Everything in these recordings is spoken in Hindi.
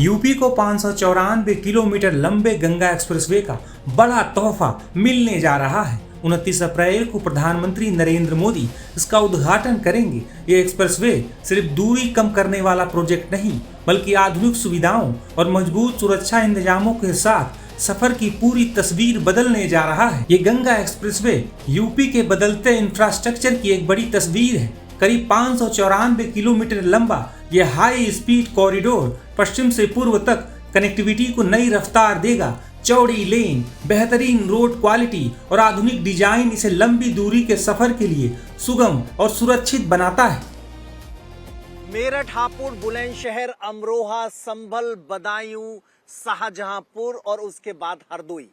यूपी को 594 किलोमीटर लंबे गंगा एक्सप्रेसवे का बड़ा तोहफा मिलने जा रहा है। 29 अप्रैल को प्रधानमंत्री नरेंद्र मोदी इसका उद्घाटन करेंगे। ये एक्सप्रेसवे सिर्फ दूरी कम करने वाला प्रोजेक्ट नहीं, बल्कि आधुनिक सुविधाओं और मजबूत सुरक्षा इंतजामों के साथ सफर की पूरी तस्वीर बदलने जा रहा है। ये गंगा एक्सप्रेसवे यूपी के बदलते इंफ्रास्ट्रक्चर की एक बड़ी तस्वीर है। करीब 594 किलोमीटर लंबा ये हाई स्पीड कॉरिडोर पश्चिम से पूर्व तक कनेक्टिविटी को नई रफ्तार देगा। चौड़ी लेन, बेहतरीन रोड क्वालिटी और आधुनिक डिजाइन इसे लंबी दूरी के सफर के लिए सुगम और सुरक्षित बनाता है। मेरठ, हापुड़, बुलंदशहर, अमरोहा, संभल, बदायूं, शाहजहांपुर और उसके बाद हरदोई।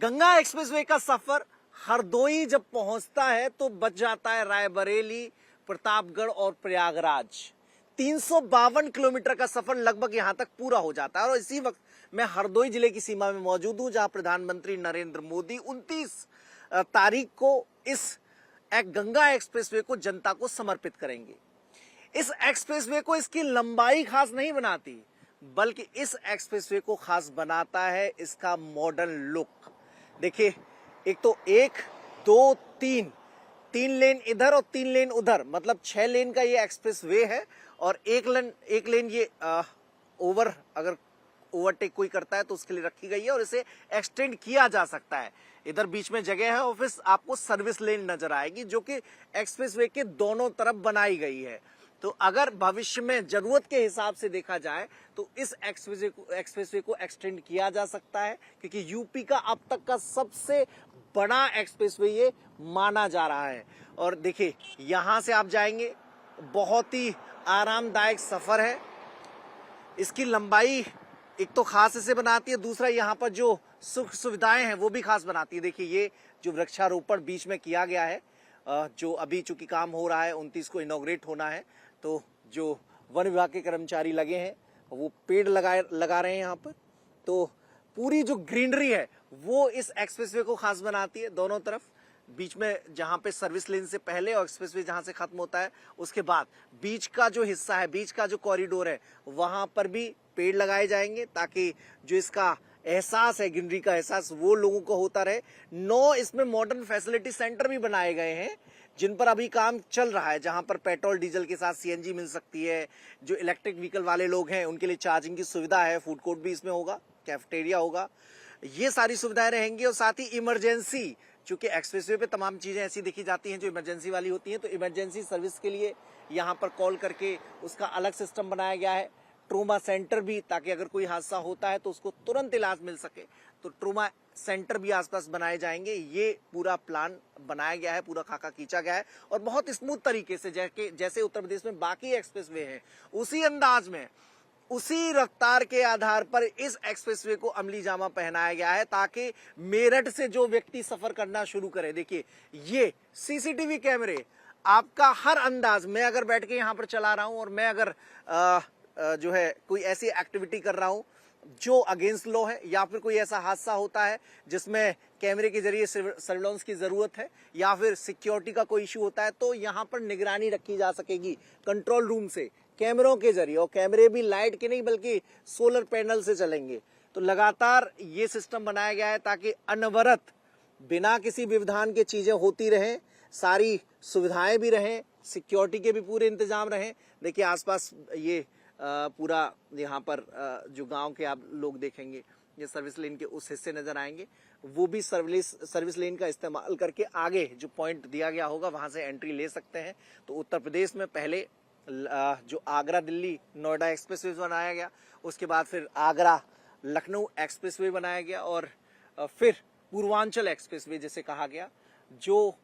गंगा एक्सप्रेसवे का सफर हरदोई जब पहुंचता है तो बच जाता है रायबरेली, प्रतापगढ़ और प्रयागराज। 352 किलोमीटर का सफर लगभग यहां तक पूरा हो जाता है। और इसी वक्त मैं हरदोई जिले की सीमा में मौजूद हूं, जहां प्रधानमंत्री नरेंद्र मोदी 29 तारीख को इस गंगा एक्सप्रेसवे को जनता को समर्पित करेंगे। इस एक्सप्रेसवे को इसकी लंबाई खास नहीं बनाती, बल्कि इस एक्सप्रेसवे को खास बनाता है इसका मॉडर्न लुक। देखिए, एक तो 1, 2, 3 लेन इधर और 3 लेन उधर, मतलब 6 लेन का ये एक्सप्रेसवे है। और एक लेन ये अगर ओवरटेक कोई करता है तो उसके लिए रखी गई है और इसे एक्सटेंड किया जा सकता है। इधर बीच में जगह है और फिर आपको सर्विस लेन नजर आएगी, जो कि एक्सप्रेसवे के दोनों तरफ बनाई गई है। तो अगर भविष्य में जरूरत के हिसाब से देखा जाए तो इस एक्सप्रेसवे को एक्सटेंड किया जा सकता है, क्योंकि यूपी का अब तक का सबसे बड़ा एक्सप्रेसवे ये माना जा रहा है। और देखिए, यहां से आप जाएंगे, बहुत ही आरामदायक सफर है। इसकी लंबाई एक तो खास इसे बनाती है, दूसरा यहाँ पर जो सुख सुविधाएं हैं वो भी खास बनाती है। देखिए, ये जो वृक्षारोपण बीच में किया गया है, जो अभी चूंकि काम हो रहा है, 29 को इनॉग्रेट होना है, तो जो वन विभाग के कर्मचारी लगे हैं वो पेड़ लगा रहे हैं यहाँ पर। तो पूरी जो ग्रीनरी है वो इस एक्सप्रेसवे को खास बनाती है। दोनों तरफ, बीच में जहां पे सर्विस लेन से पहले और एक्सप्रेसवे जहां से खत्म होता है उसके बाद बीच का जो हिस्सा है, बीच का जो कॉरिडोर है, वहां पर भी पेड़ लगाए जाएंगे, ताकि जो इसका एहसास है, ग्रीनरी का एहसास, वो लोगों को होता रहे। 9 इसमें मॉडर्न फैसिलिटी सेंटर भी बनाए गए हैं, जिन पर अभी काम चल रहा है, जहां पर पेट्रोल डीजल के साथ सीएनजी मिल सकती है। जो इलेक्ट्रिक व्हीकल वाले लोग हैं उनके लिए चार्जिंग की सुविधा है। फूड कोर्ट भी इसमें होगा, कैफेटेरिया होगा, ये सारी सुविधाएं रहेंगी। और साथ ही इमरजेंसी, चूंकि एक्सप्रेसवे पे तमाम चीजें ऐसी देखी जाती हैं जो इमरजेंसी वाली होती हैं, तो इमरजेंसी सर्विस के लिए यहाँ पर कॉल करके उसका अलग सिस्टम बनाया गया है। ट्रोमा सेंटर भी, ताकि अगर कोई हादसा होता है तो उसको तुरंत इलाज मिल सके, तो ट्रोमा सेंटर भी आसपास बनाए जाएंगे। ये पूरा प्लान बनाया गया है, पूरा खाका खींचा गया है। और बहुत स्मूथ तरीके से, जैसे उत्तर प्रदेश में बाकी एक्सप्रेसवे हैं, उसी अंदाज में, उसी रफ्तार के आधार पर इस एक्सप्रेसवे को अमली जामा पहनाया गया है, ताकि मेरठ से जो व्यक्ति सफर करना शुरू करे, देखिए ये सीसीटीवी कैमरे आपका हर अंदाज में, अगर बैठ के यहां पर चला रहा हूं और मैं अगर जो है कोई ऐसी एक्टिविटी कर रहा हूं जो अगेंस्ट लॉ है, या फिर कोई ऐसा हादसा होता है जिसमें कैमरे के जरिए सर्विलांस की जरूरत है, या फिर सिक्योरिटी का कोई इश्यू होता है, तो यहां पर निगरानी रखी जा सकेगी कंट्रोल रूम से, कैमरों के जरिए। और कैमरे भी लाइट के नहीं बल्कि सोलर पैनल से चलेंगे। तो लगातार ये सिस्टम बनाया गया है ताकि अनवरत, बिना किसी व्यवधान के चीजें होती रहें, सारी सुविधाएं भी रहें, सिक्योरिटी के भी पूरे इंतजाम रहें। देखिए, आसपास ये पूरा यहाँ पर जो गांव के आप लोग देखेंगे, ये सर्विस लेन के उस हिस्से नजर आएंगे, वो भी सर्विस लेन का इस्तेमाल करके आगे जो पॉइंट दिया गया होगा वहां से एंट्री ले सकते हैं। तो उत्तर प्रदेश में पहले जो आगरा दिल्ली नोएडा एक्सप्रेसवे बनाया गया, उसके बाद फिर आगरा लखनऊ एक्सप्रेसवे बनाया गया, और फिर पूर्वांचल एक्सप्रेसवे जिसे कहा गया, जो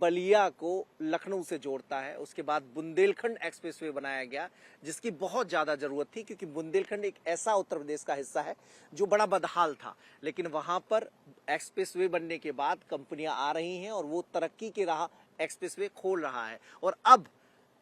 बलिया को लखनऊ से जोड़ता है। उसके बाद बुंदेलखंड एक्सप्रेसवे बनाया गया, जिसकी बहुत ज्यादा जरूरत थी, क्योंकि बुंदेलखंड एक ऐसा उत्तर प्रदेश का हिस्सा है जो बड़ा बदहाल था। लेकिन वहां पर एक्सप्रेसवे बनने के बाद कंपनियां आ रही हैं और वो तरक्की की राह एक्सप्रेसवे खोल रहा है। और अब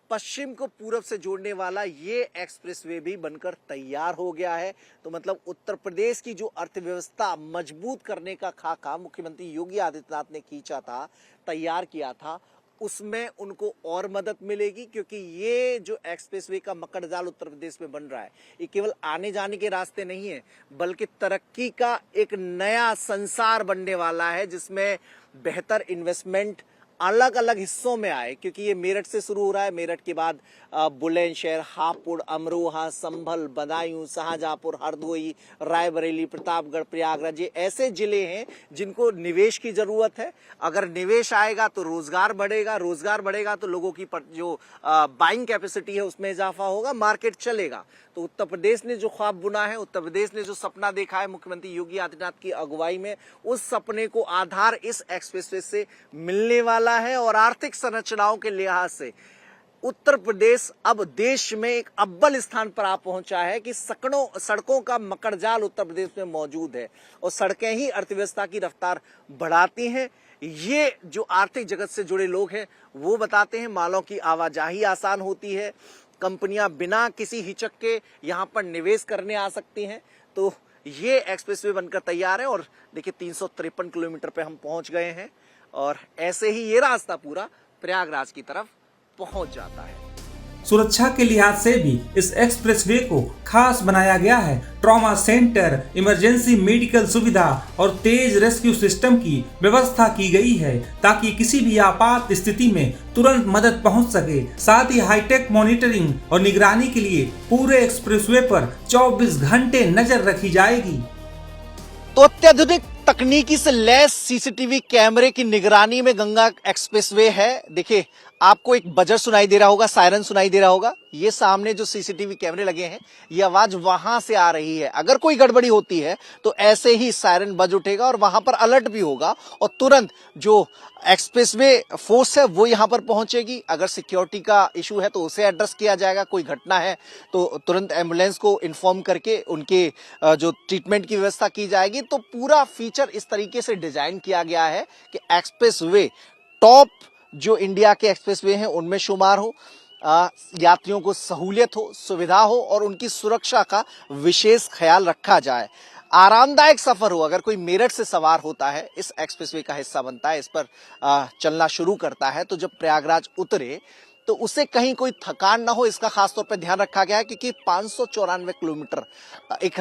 पश्चिम को पूरब से जोड़ने वाला ये एक्सप्रेसवे भी बनकर तैयार हो गया है। तो मतलब उत्तर प्रदेश की जो अर्थव्यवस्था मजबूत करने का खाका मुख्यमंत्री योगी आदित्यनाथ ने खींचा था, तैयार किया था, उसमें उनको और मदद मिलेगी, क्योंकि ये जो एक्सप्रेसवे का मकड़जाल उत्तर प्रदेश में बन रहा है, ये केवल आने जाने के रास्ते नहीं है, बल्कि तरक्की का एक नया संसार बनने वाला है, जिसमें बेहतर इन्वेस्टमेंट अलग अलग हिस्सों में आए। क्योंकि ये मेरठ से शुरू हो रहा है, मेरठ के बाद बुलंदशहर, हापुड़, अमरोहा, संभल, बदायूं, शाहजहांपुर, हरदोई, रायबरेली, प्रतापगढ़, प्रयागराज, ये ऐसे जिले हैं जिनको निवेश की जरूरत है। अगर निवेश आएगा तो रोजगार बढ़ेगा, रोजगार बढ़ेगा तो लोगों की जो बाइंग कैपेसिटी है उसमें इजाफा होगा, मार्केट चलेगा। तो उत्तर प्रदेश ने जो ख्वाब बुना है, उत्तर प्रदेश ने जो सपना देखा है मुख्यमंत्री योगी आदित्यनाथ की अगुवाई में, उस सपने को आधार इस एक्सप्रेसवे से मिलने वाला है। और आर्थिक संरचनाओं के लिहाज से उत्तर प्रदेश अब देश में एक अव्वल स्थान पर आ पहुंचा है कि सड़कों का मकड़जाल उत्तर प्रदेश में मौजूद है, और सड़कें ही अर्थव्यवस्था की रफ्तार बढ़ाती हैं। ये जो आर्थिक जगत से जुड़े लोग हैं वो बताते हैं, मालों की आवाजाही आसान होती है, कंपनियां बिना किसी हिचक के यहां पर निवेश करने आ सकती हैं। तो ये एक्सप्रेसवे बनकर तैयार है, और देखिए 353 किलोमीटर पे हम पहुंच गए हैं, और ऐसे ही ये रास्ता पूरा प्रयागराज की तरफ पहुंच जाता है। सुरक्षा के लिहाज से भी इस एक्सप्रेसवे को खास बनाया गया है। ट्रॉमा सेंटर, इमरजेंसी मेडिकल सुविधा और तेज रेस्क्यू सिस्टम की व्यवस्था की गई है, ताकि किसी भी आपात स्थिति में तुरंत मदद पहुंच सके। साथ ही हाईटेक मॉनिटरिंग और निगरानी के लिए पूरे एक्सप्रेसवे पर 24 घंटे नजर रखी जाएगी। तो अत्याधुनिक तकनीकी से लैस सीसीटीवी कैमरे की निगरानी में गंगा एक्सप्रेसवे है। देखिए, आपको एक बजर सुनाई दे रहा होगा, सायरन सुनाई दे रहा होगा। ये सामने जो सीसीटीवी कैमरे लगे हैं, ये आवाज वहां से आ रही है। अगर कोई गड़बड़ी होती है तो ऐसे ही सायरन बज उठेगा, और वहां पर अलर्ट भी होगा, और तुरंत जो एक्सप्रेसवे फोर्स है वो यहां पर पहुंचेगी। अगर सिक्योरिटी का इशू है तो उसे एड्रेस किया जाएगा, कोई घटना है तो तुरंत एम्बुलेंस को इन्फॉर्म करके उनके जो ट्रीटमेंट की व्यवस्था की जाएगी। तो पूरा फीचर इस तरीके से डिजाइन किया गया है कि एक्सप्रेसवे टॉप जो इंडिया के एक्सप्रेसवे हैं उनमें शुमार हो, यात्रियों को सहूलियत हो, सुविधा हो, और उनकी सुरक्षा का विशेष ख्याल रखा जाए, आरामदायक सफर हो। अगर कोई मेरठ से सवार होता है, इस एक्सप्रेसवे का हिस्सा बनता है, इस पर चलना शुरू करता है, तो जब प्रयागराज उतरे तो उसे कहीं कोई थकान ना हो, इसका खासतौर पर ध्यान रखा गया है। क्योंकि 594 किलोमीटर एक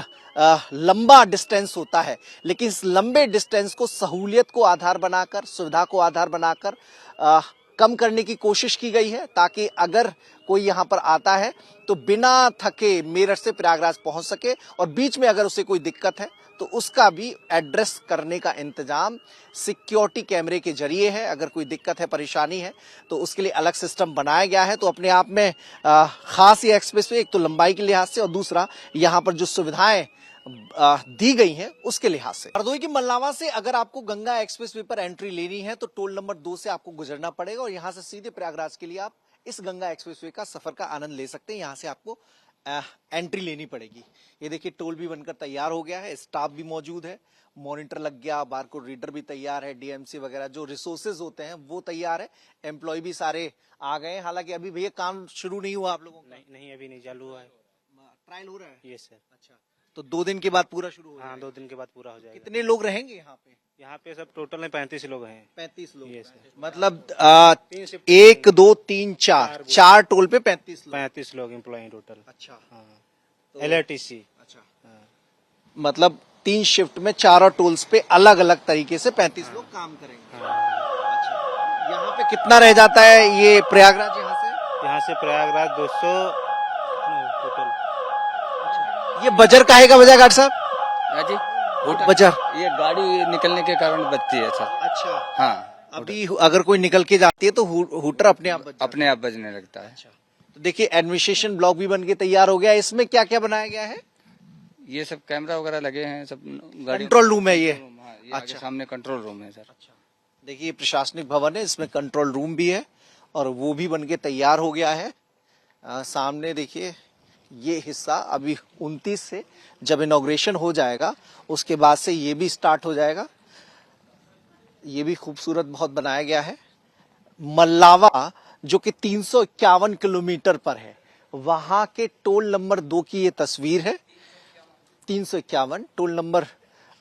लंबा डिस्टेंस होता है, लेकिन इस लंबे डिस्टेंस को सहूलियत को आधार बनाकर, सुविधा को आधार बनाकर कम करने की कोशिश की गई है, ताकि अगर कोई यहां पर आता है तो बिना थके मेरठ से प्रयागराज पहुंच सके, और बीच में अगर उसे कोई दिक्कत है तो उसका भी एड्रेस करने का इंतजाम सिक्योरिटी कैमरे के जरिए है। अगर कोई दिक्कत है, परेशानी है, तो उसके लिए अलग सिस्टम बनाया गया है। तो अपने आप में खास ये एक्सप्रेसवे, एक तो लंबाई के लिहाज से, और दूसरा यहाँ पर जो सुविधाएं दी गई हैं उसके लिहाज से। हरदोई की मल्लावा से अगर आपको गंगा एक्सप्रेसवे पर एंट्री लेनी है तो टोल नंबर 2 से आपको गुजरना पड़ेगा, और यहां से सीधे प्रयागराज के लिए आप इस गंगा एक्सप्रेसवे का सफर का आनंद ले सकते हैं। यहां से आपको एंट्री लेनी पड़ेगी। ये देखिए, टोल भी बनकर तैयार हो गया है, स्टाफ भी मौजूद है, मॉनिटर लग गया, बारकोड रीडर भी तैयार है, डीएमसी वगैरह जो रिसोर्सेज होते हैं वो तैयार है, एम्प्लॉय भी सारे आ गए। हालांकि अभी भैया काम शुरू नहीं हुआ आप लोगों का? नहीं अभी नहीं चालू हुआ है, ट्रायल हो रहा है। ये सर। अच्छा, तो 2 दिन के बाद पूरा शुरू हो हाँ, जाएगा? 2 दिन के बाद पूरा हो जाएगा। कितने लोग रहेंगे यहाँ पे? यहाँ पे सब टोटल में 35 लोग हैं। 35 लोग। ये सर। मतलब 1 2 3 4 टोल पे 35 लोग। 35 लोग एम्प्लॉय टोटल। अच्छा, हाँ, तो- LRTC। अच्छा, हाँ, मतलब 3 शिफ्ट में चारों टोल्स पे अलग अलग तरीके से 35 लोग काम करेंगे। हाँ। अच्छा, यहाँ पे कितना रह जाता है ये प्रयागराज यहाँ से प्रयागराज 200 टोटल। ये बजर काहे का बजा घाट साहब? हाँ जी, होटल। बजर। ये गाड़ी निकलने के कारण बजती है सर। अच्छा, हाँ, अभी अगर कोई निकल के जाती है तो हूटर अपने आप बज जाता है। अपने आप बजने लगता है। तो देखिए, एडमिनिस्ट्रेशन ब्लॉक भी बन के तैयार हो गया है। इसमें क्या क्या बनाया गया है? ये सब कैमरा वगैरह लगे हैं, सब गाड़ी। कंट्रोल रूम है ये। हाँ, ये आगे सामने कंट्रोल रूम है सर। देखिए, प्रशासनिक भवन है, इसमें कंट्रोल रूम भी है, और वो भी बन के तैयार हो गया है। सामने देखिए, ये हिस्सा अभी 29 से जब इनॉग्रेशन हो जाएगा उसके बाद से ये भी स्टार्ट हो जाएगा। ये भी खूबसूरत बहुत बनाया गया है। मल्लावा जो कि 351 किलोमीटर पर है, वहां के टोल नंबर 2 की ये तस्वीर है। 351 टोल नंबर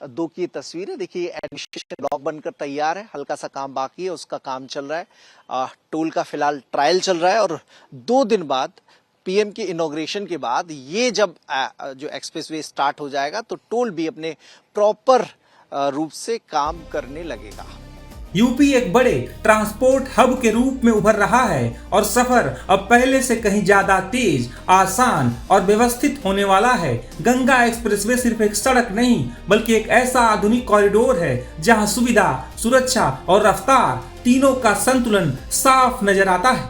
2 की तस्वीरें देखिए। एडमिनिस्ट्रेशन ब्लॉक बनकर तैयार है, हल्का सा काम बाकी है, उसका काम चल रहा है। टोल का फिलहाल ट्रायल चल रहा है और 2 दिन बाद पीएम के इनॉग्रेशन के बाद ये जब जो एक्सप्रेसवे स्टार्ट हो जाएगा तो टोल भी अपने प्रॉपर रूप से काम करने लगेगा। यूपी एक बड़े ट्रांसपोर्ट हब के रूप में उभर रहा है और सफर अब पहले से कहीं ज्यादा तेज, आसान और व्यवस्थित होने वाला है। गंगा एक्सप्रेसवे सिर्फ एक सड़क नहीं बल्कि एक ऐसा आधुनिक कॉरिडोर है जहां सुविधा, सुरक्षा और रफ्तार तीनों का संतुलन साफ नजर आता है।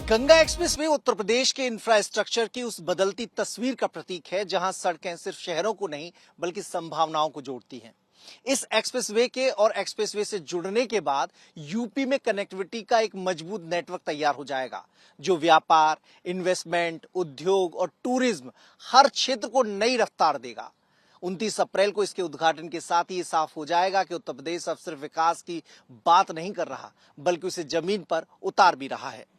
गंगा एक्सप्रेसवे उत्तर प्रदेश के इंफ्रास्ट्रक्चर की उस बदलती तस्वीर का प्रतीक है जहां सड़कें सिर्फ शहरों को नहीं बल्कि संभावनाओं को जोड़ती हैं। इस एक्सप्रेसवे के और एक्सप्रेसवे से जुड़ने के बाद यूपी में कनेक्टिविटी का एक मजबूत नेटवर्क तैयार हो जाएगा जो व्यापार, इन्वेस्टमेंट, उद्योग और टूरिज्म हर क्षेत्र को नई रफ्तार देगा। 29 अप्रैल को इसके उद्घाटन के साथ ही साफ हो जाएगा कि उत्तर प्रदेश अब सिर्फ विकास की बात नहीं कर रहा बल्कि उसे जमीन पर उतार भी रहा है।